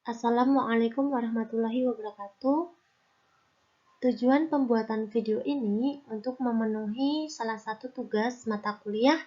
Assalamualaikum warahmatullahi wabarakatuh. Tujuan pembuatan video ini untuk memenuhi salah satu tugas mata kuliah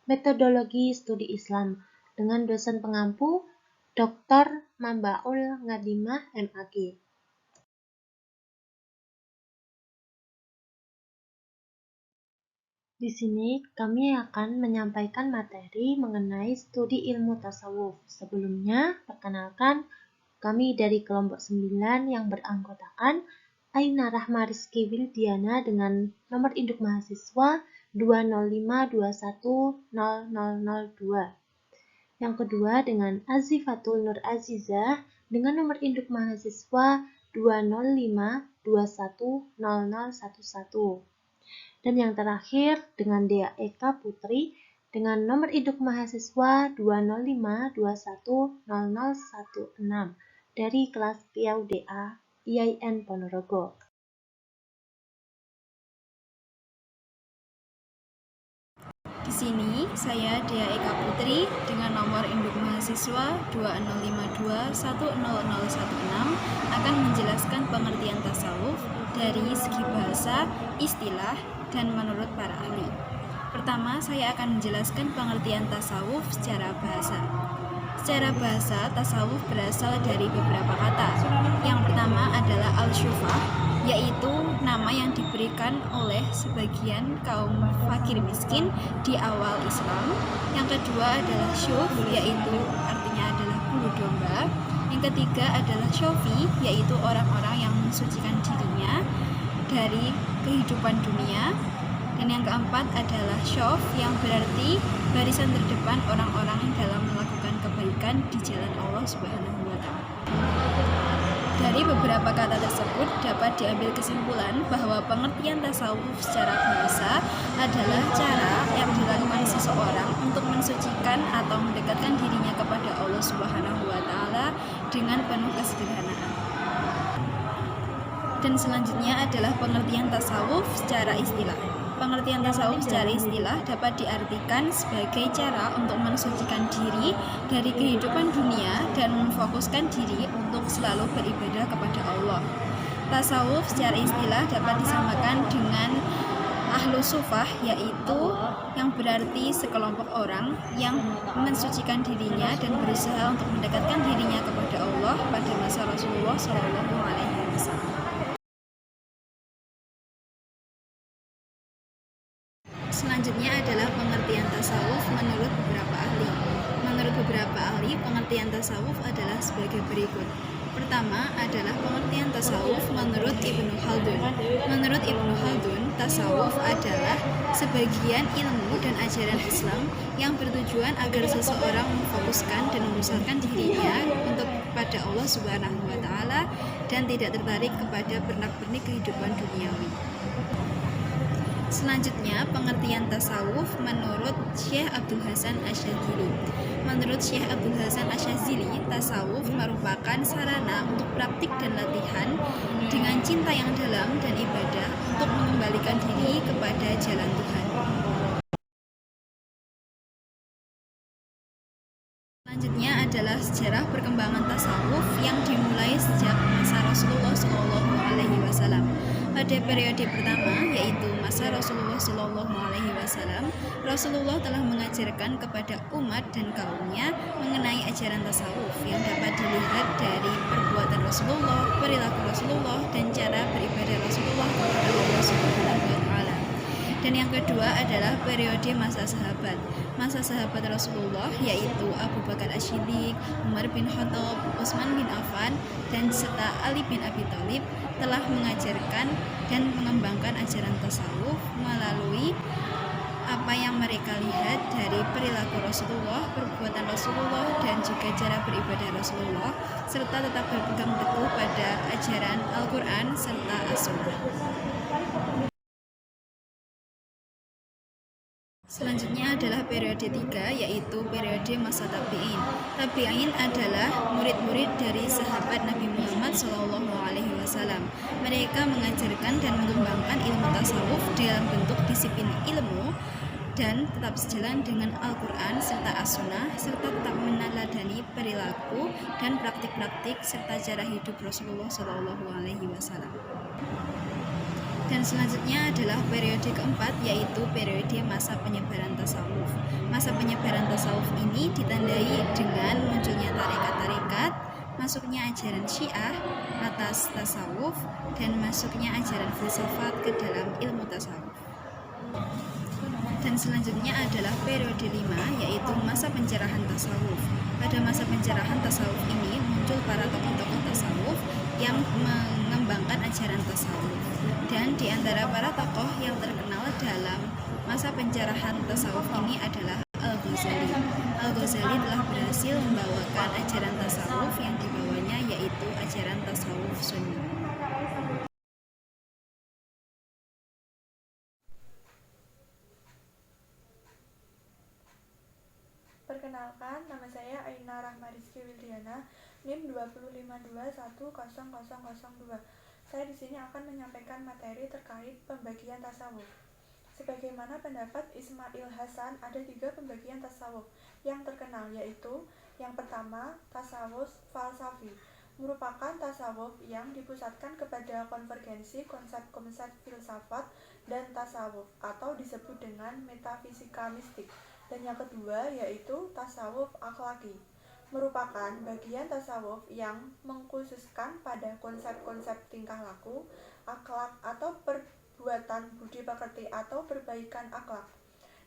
Metodologi Studi Islam dengan dosen pengampu Dr. Mambaul Ngadimah MAG. Di sini kami akan menyampaikan materi mengenai studi ilmu tasawuf. Sebelumnya, perkenalkan kami dari kelompok 9 yang beranggotakan Aina Rahma Rizky Wildiana dengan nomor induk mahasiswa 205210002. Yang kedua dengan Azifatul Nur Azizah dengan nomor induk mahasiswa 205210011. Dan yang terakhir dengan Dea Eka Putri dengan nomor induk mahasiswa 205210016 dari kelas PAUDA IAIN Ponorogo. Di sini saya Dea Eka Putri dengan nomor induk mahasiswa 2052100016 akan menjelaskan pengertian tasawuf dari segi bahasa, istilah, dan menurut para ahli. Pertama, saya akan menjelaskan pengertian tasawuf secara bahasa. Secara bahasa, tasawuf berasal dari beberapa kata. Yang pertama adalah al-syufah, yaitu nama yang diberikan oleh sebagian kaum fakir miskin di awal Islam. Yang kedua adalah syuf, yaitu artinya adalah bulu domba. Yang ketiga adalah syofi, yaitu orang-orang yang mensucikan dirinya dari kehidupan dunia. Dan yang keempat adalah syof, yang berarti barisan terdepan orang-orang yang dalam melakukan kebaikan di jalan Allah Subhanahu wa Ta'ala. Dari beberapa kata tersebut dapat diambil kesimpulan bahwa pengertian tasawuf secara bahasa adalah cara yang dilakukan seseorang untuk mensucikan atau mendekatkan dirinya kepada Allah Subhanahu wa Ta'ala dengan penuh kesederhanaan. Dan selanjutnya adalah pengertian tasawuf secara istilah. Pengertian tasawuf secara istilah dapat diartikan sebagai cara untuk mensucikan diri dari kehidupan dunia dan memfokuskan diri untuk selalu beribadah kepada Allah. Tasawuf secara istilah dapat disamakan dengan ahlu sufah, yaitu yang berarti sekelompok orang yang mensucikan dirinya dan berusaha untuk mendekatkan dirinya kepada Allah pada masa Rasulullah SAW. Selanjutnya adalah pengertian tasawuf menurut beberapa ahli. Menurut beberapa ahli, pengertian tasawuf adalah sebagai berikut. Pertama adalah pengertian tasawuf menurut Ibnu Khaldun. Menurut Ibnu Khaldun, tasawuf adalah sebagian ilmu dan ajaran Islam yang bertujuan agar seseorang memfokuskan dan membesarkan dirinya untuk kepada Allah Subhanahu wa Ta'ala dan tidak tertarik kepada pernak-pernik kehidupan duniawi. Selanjutnya, pengertian tasawuf menurut Syekh Abdul Hasan Asyadzili. Menurut Syekh Abdul Hasan Asyadzili, tasawuf merupakan sarana untuk praktik dan latihan dengan cinta yang dalam dan ibadah untuk mengembalikan diri kepada jalan Tuhan. Selanjutnya adalah sejarah perkembangan tasawuf yang dimulai sejak masa Rasulullah SAW. Pada periode pertama, yaitu masa Rasulullah SAW, Rasulullah telah mengajarkan kepada umat dan kaumnya mengenai ajaran tasawuf yang dapat dilihat dari perbuatan Rasulullah, perilaku Rasulullah, dan cara beribadah Rasulullah kepada Allah Subhanahu wa Ta'ala. Dan yang kedua adalah periode masa sahabat. Masa sahabat Rasulullah yaitu Abu Bakar As-Siddiq, Umar bin Khattab, Utsman bin Affan, dan serta Ali bin Abi Thalib telah mengajarkan dan mengembangkan ajaran tasawuf melalui apa yang mereka lihat dari perilaku Rasulullah, perbuatan Rasulullah, dan juga cara beribadah Rasulullah, serta tetap berpegang teguh pada ajaran Al-Quran serta As-Sunnah. Selanjutnya adalah periode 3, yaitu periode masa tabi'in. Tabi'in adalah murid-murid dari sahabat Nabi Muhammad SAW. Mereka mengajarkan dan mengembangkan ilmu tasawuf dalam bentuk disiplin ilmu dan tetap sejalan dengan Al-Quran serta As-Sunnah, serta tetap meneladani perilaku dan praktik-praktik serta cara hidup Rasulullah SAW. Dan selanjutnya adalah periode keempat, yaitu periode masa penyebaran tasawuf. Masa penyebaran tasawuf ini ditandai dengan munculnya tarekat-tarekat, masuknya ajaran Syiah atas tasawuf, dan masuknya ajaran filsafat ke dalam ilmu tasawuf. Dan selanjutnya adalah periode 5, yaitu masa pencerahan tasawuf. Pada masa pencerahan tasawuf ini muncul para tokoh-tokoh tasawuf yang mengembangkan ajaran tasawuf. Dan di antara para tokoh yang terkenal dalam masa pencerahan tasawuf ini adalah Al-Ghazali. Al-Ghazali telah berhasil membawakan ajaran tasawuf yang dibawanya, yaitu ajaran tasawuf Sunni. Perkenalkan, nama saya Aina Rahmariski Wildiana, NIM 255210002. Saya di sini akan menyampaikan materi terkait pembagian tasawuf. Sebagaimana pendapat Ismail Hasan, ada 3 pembagian tasawuf yang terkenal, yaitu yang pertama, tasawuf falsafi, merupakan tasawuf yang dipusatkan kepada konvergensi konsep-konsep filsafat dan tasawuf, atau disebut dengan metafisika mistik. Dan yang kedua yaitu tasawuf akhlaki, merupakan bagian tasawuf yang mengkhususkan pada konsep-konsep tingkah laku, akhlak atau perbuatan budi pekerti atau perbaikan akhlak.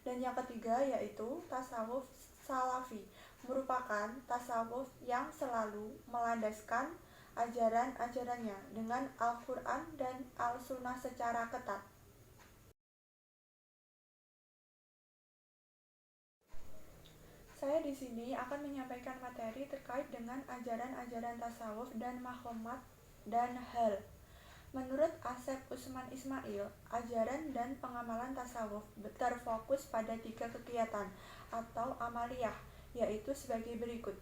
Dan yang ketiga yaitu tasawuf salafi, merupakan tasawuf yang selalu melandaskan ajaran-ajarannya dengan Al-Quran dan Al-Sunnah secara ketat. Saya di sini akan menyampaikan materi terkait dengan ajaran-ajaran tasawuf dan makhomat dan hal. Menurut Asep Usman Ismail, ajaran dan pengamalan tasawuf terfokus pada 3 kegiatan atau amaliyah, yaitu sebagai berikut.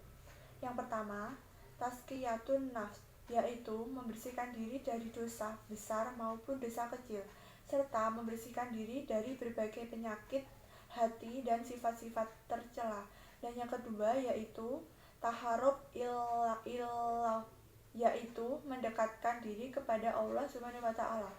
Yang pertama, tazkiyatun nafs, yaitu membersihkan diri dari dosa besar maupun dosa kecil, serta membersihkan diri dari berbagai penyakit hati dan sifat-sifat tercela. Dan yang kedua yaitu taharub ilallah, yaitu mendekatkan diri kepada Allah Subhanahu wa taala.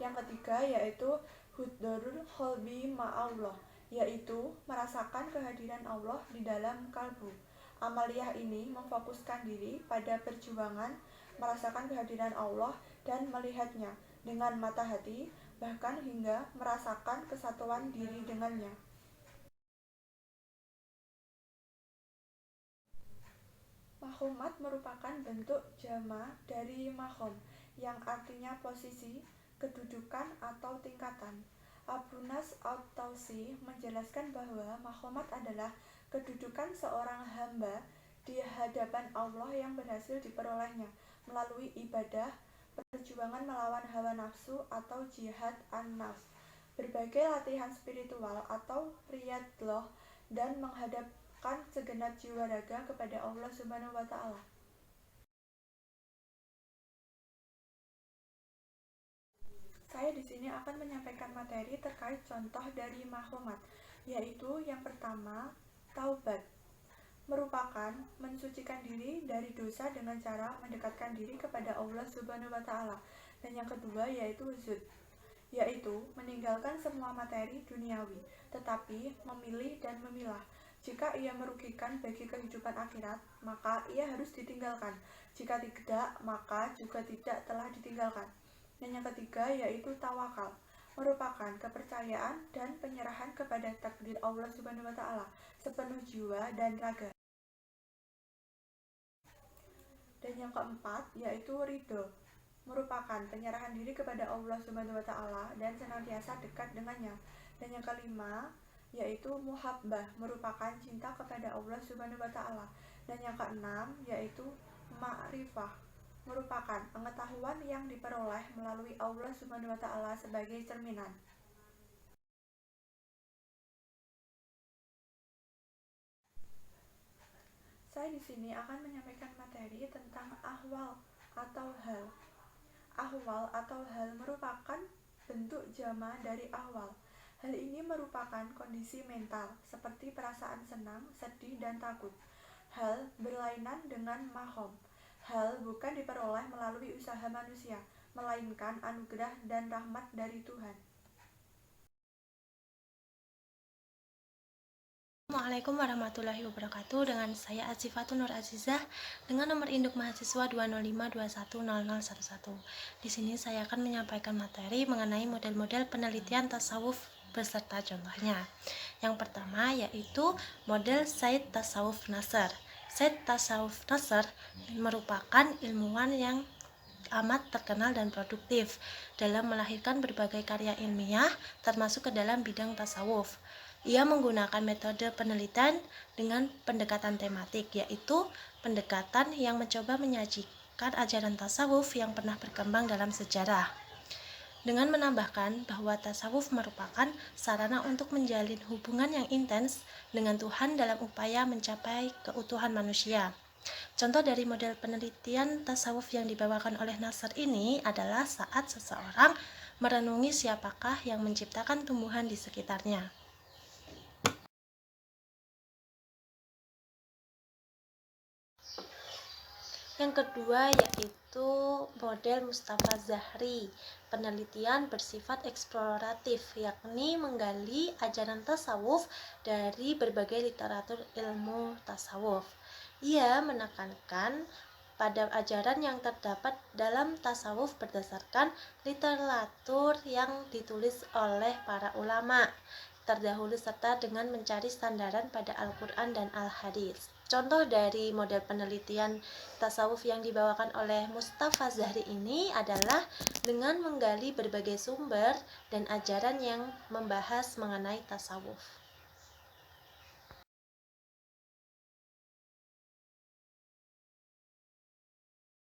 Yang ketiga yaitu hudurul qalbi ma'allah, yaitu merasakan kehadiran Allah di dalam kalbu. Amaliyah ini memfokuskan diri pada perjuangan merasakan kehadiran Allah dan melihatnya dengan mata hati, bahkan hingga merasakan kesatuan diri dengannya. Makhomat merupakan bentuk jama dari makhom, yang artinya posisi, kedudukan, atau tingkatan. Abu Nas At-Tausi menjelaskan bahwa makhomat adalah kedudukan seorang hamba di hadapan Allah yang berhasil diperolehnya melalui ibadah, perjuangan melawan hawa nafsu atau jihad an-nafs, berbagai latihan spiritual atau riyadhah, dan menghadap segenap jiwa raga kepada Allah Subhanahu wa taala. Saya di sini akan menyampaikan materi terkait contoh dari makhomat, yaitu yang pertama, taubat, merupakan mensucikan diri dari dosa dengan cara mendekatkan diri kepada Allah Subhanahu wa taala. Dan yang kedua yaitu zuhud, yaitu meninggalkan semua materi duniawi, tetapi memilih dan memilah. Jika ia merugikan bagi kehidupan akhirat, maka ia harus ditinggalkan. Jika tidak, maka juga tidak telah ditinggalkan. Dan yang ketiga yaitu tawakal, merupakan kepercayaan dan penyerahan kepada takdir Allah Subhanahu wa taala sepenuh jiwa dan raga. Dan yang keempat yaitu ridho, merupakan penyerahan diri kepada Allah Subhanahu wa taala dan senantiasa dekat dengannya. Dan yang kelima yaitu muhabbah, merupakan cinta kepada Allah Subhanahu wa taala. Dan yang keenam yaitu ma'rifah, merupakan pengetahuan yang diperoleh melalui Allah Subhanahu wa taala sebagai cerminan. Saya di sini akan menyampaikan materi tentang ahwal atau hal. Ahwal atau hal merupakan bentuk jama dari ahwal. Hal ini merupakan kondisi mental, seperti perasaan senang, sedih, dan takut. Hal berlainan dengan mahom. Hal bukan diperoleh melalui usaha manusia, melainkan anugerah dan rahmat dari Tuhan. Assalamualaikum warahmatullahi wabarakatuh. Dengan saya Azifatun Nur Azizah dengan nomor induk mahasiswa 205210011. Di sini saya akan menyampaikan materi mengenai model-model penelitian tasawuf beserta contohnya. Yang pertama yaitu model Said Tasawuf Nasr. Said Tasawuf Nasr merupakan ilmuwan yang amat terkenal dan produktif dalam melahirkan berbagai karya ilmiah termasuk ke dalam bidang tasawuf. Ia menggunakan metode penelitian dengan pendekatan tematik, yaitu pendekatan yang mencoba menyajikan ajaran tasawuf yang pernah berkembang dalam sejarah. Dengan menambahkan bahwa tasawuf merupakan sarana untuk menjalin hubungan yang intens dengan Tuhan dalam upaya mencapai keutuhan manusia. Contoh dari model penelitian tasawuf yang dibawakan oleh Nasr ini adalah saat seseorang merenungi siapakah yang menciptakan tumbuhan di sekitarnya. Yang kedua yaitu model Mustafa Zahri. Penelitian bersifat eksploratif, yakni menggali ajaran tasawuf dari berbagai literatur ilmu tasawuf. Ia menekankan pada ajaran yang terdapat dalam tasawuf berdasarkan literatur yang ditulis oleh para ulama terdahulu serta dengan mencari sandaran pada Al-Quran dan Al-Hadis. Contoh dari model penelitian tasawuf yang dibawakan oleh Mustafa Zahri ini adalah dengan menggali berbagai sumber dan ajaran yang membahas mengenai tasawuf.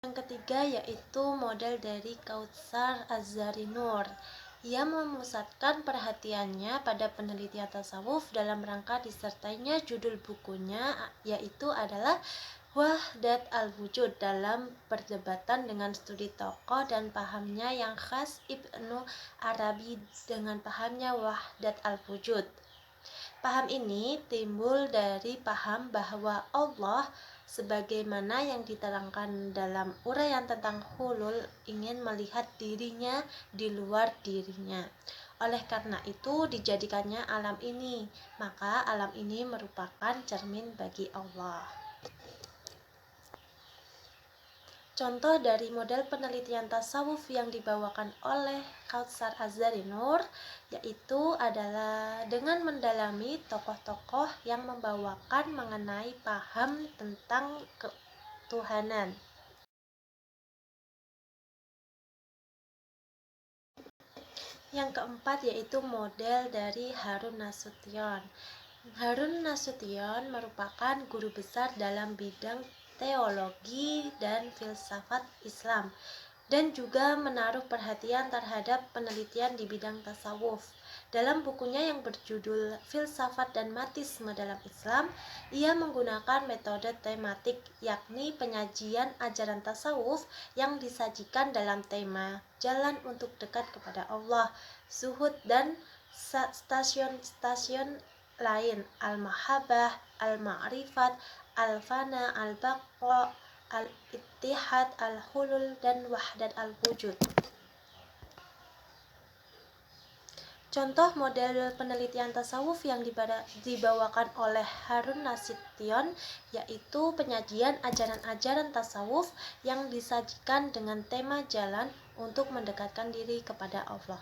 Yang ketiga yaitu model dari Kautsar Az-Zahri Nur. Ia memusatkan perhatiannya pada penelitian tasawuf dalam rangka disertainya judul bukunya yaitu adalah Wahdat al-Wujud dalam perdebatan dengan studi tokoh dan pahamnya yang khas Ibnu Arabi dengan pahamnya Wahdat al-Wujud. Paham ini timbul dari paham bahwa Allah sebagaimana yang diterangkan dalam uraian tentang hulul ingin melihat dirinya di luar dirinya. Oleh karena itu dijadikannya alam ini, maka alam ini merupakan cermin bagi Allah. Contoh dari model penelitian tasawuf yang dibawakan oleh Kautsar Az-Zahri Nur yaitu adalah dengan mendalami tokoh-tokoh yang membawakan mengenai paham tentang ketuhanan. Yang keempat yaitu model dari Harun Nasution. Harun Nasution merupakan guru besar dalam bidang teologi dan filsafat Islam dan juga menaruh perhatian terhadap penelitian di bidang tasawuf. Dalam bukunya yang berjudul Filsafat dan Matisme dalam Islam, ia menggunakan metode tematik, yakni penyajian ajaran tasawuf yang disajikan dalam tema jalan untuk dekat kepada Allah, zuhud dan stasiun-stasiun lain, al-mahabbah, al-ma'rifat, al-fana, al-baqa, al-ittihad, al-hulul, dan wahdat al-wujud. Contoh model penelitian tasawuf yang dibawakan oleh Harun Nasution yaitu penyajian ajaran-ajaran tasawuf yang disajikan dengan tema jalan untuk mendekatkan diri kepada Allah.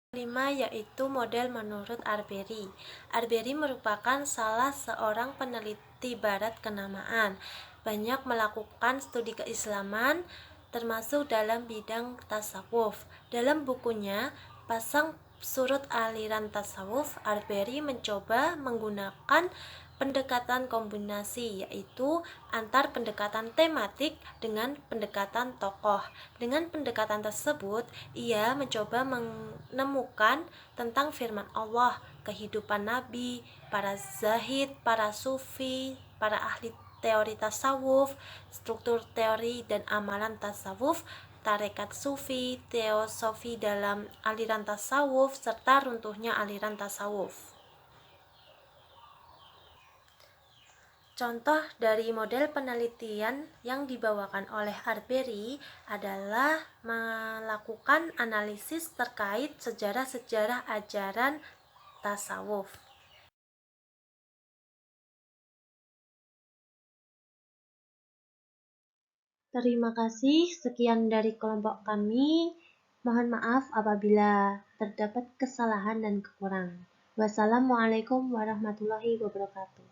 Kelima yaitu model menurut Arbery. Arbery merupakan salah seorang peneliti barat kenamaan. Banyak melakukan studi keislaman termasuk dalam bidang tasawuf. Dalam bukunya Pasang Surut Aliran Tasawuf, Arbery mencoba menggunakan pendekatan kombinasi yaitu antar pendekatan tematik dengan pendekatan tokoh. Dengan pendekatan tersebut, ia mencoba menemukan tentang firman Allah, kehidupan Nabi, para zahid, para sufi, para ahli teori tasawuf, struktur teori dan amalan tasawuf, tarekat sufi, teosofi dalam aliran tasawuf, serta runtuhnya aliran tasawuf. Contoh dari model penelitian yang dibawakan oleh Arbery adalah melakukan analisis terkait sejarah-sejarah ajaran tasawuf. Terima kasih, sekian dari kelompok kami. Mohon maaf apabila terdapat kesalahan dan kekurangan. Wassalamualaikum warahmatullahi wabarakatuh.